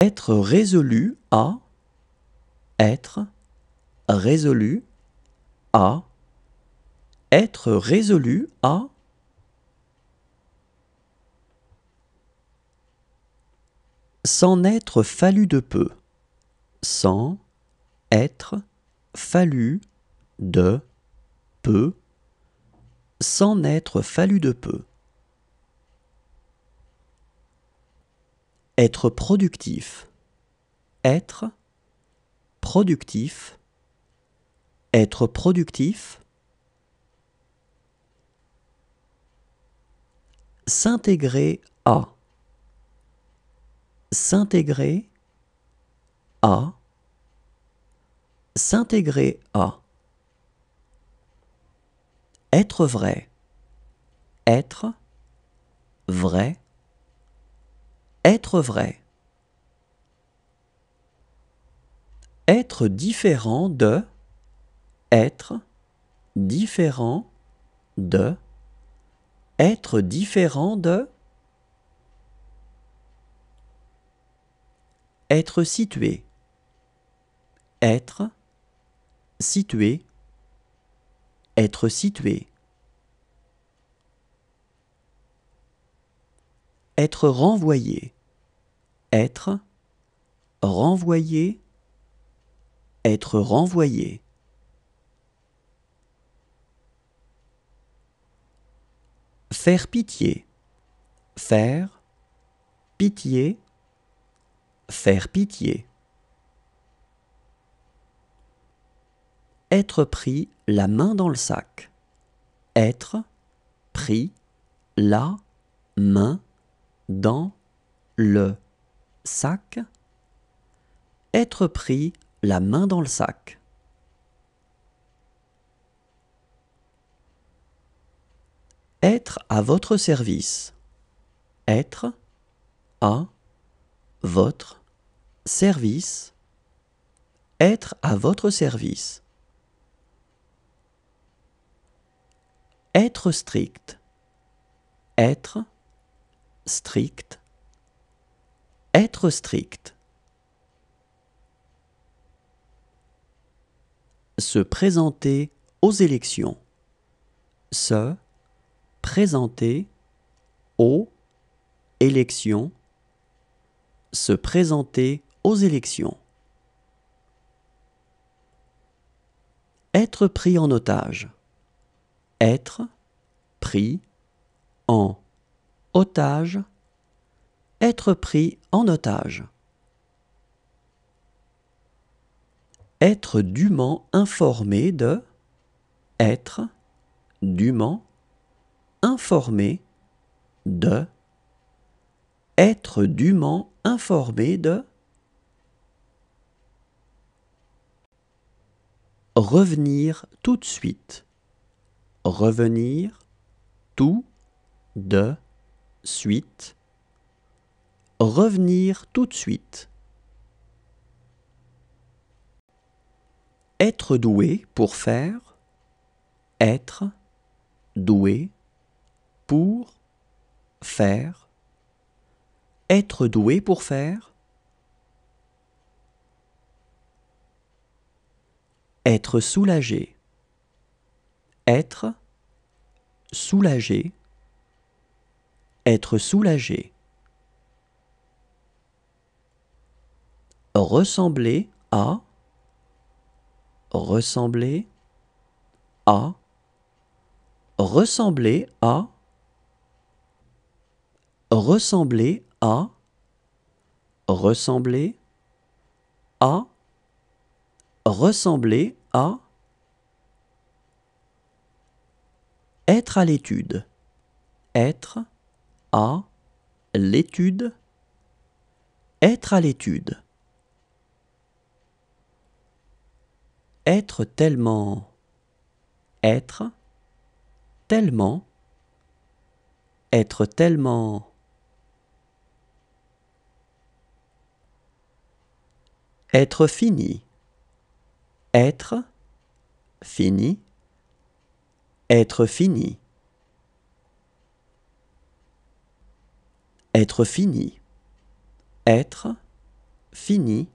Être résolu à, être résolu à, être résolu à. S'en être fallu de peu. S'en être fallu de peu. S'en être fallu de peu. Être productif. Être productif. Être productif. S'intégrer à. S'intégrer à. S'intégrer à. Être vrai. Être vrai. Être vrai. Être différent de. Être différent de. Être différent de. Être situé. Être situé. Être situé. Être renvoyé. Être renvoyé. Être renvoyé. Faire pitié. Faire pitié. Faire pitié. Être pris la main dans le sac. Être pris la main dans le sac. Être pris la main dans le sac. Être à votre service. Être à votre service. Être à votre service. Être strict. Être strict. Être strict. Se présenter aux élections. Se présenter aux élections. Se présenter aux élections. Être pris en otage. Être pris en otage. Être pris en otage. Être dûment informé de. Être dûment informé de. Être dûment informé de. Revenir tout de suite. Revenir tout de suite. Revenir tout de suite. Être doué pour faire. Être doué pour faire. Être doué pour faire. Être soulagé. Être soulagé. Être soulagé. Ressembler à. Ressembler à. Ressembler à. Ressembler à. Ressembler à. Ressembler à. Être à l'étude. Être à l'étude. Être à l'étude. Être tellement. Être tellement. Être tellement. Être fini. Être fini. Être fini. Être fini. Être fini.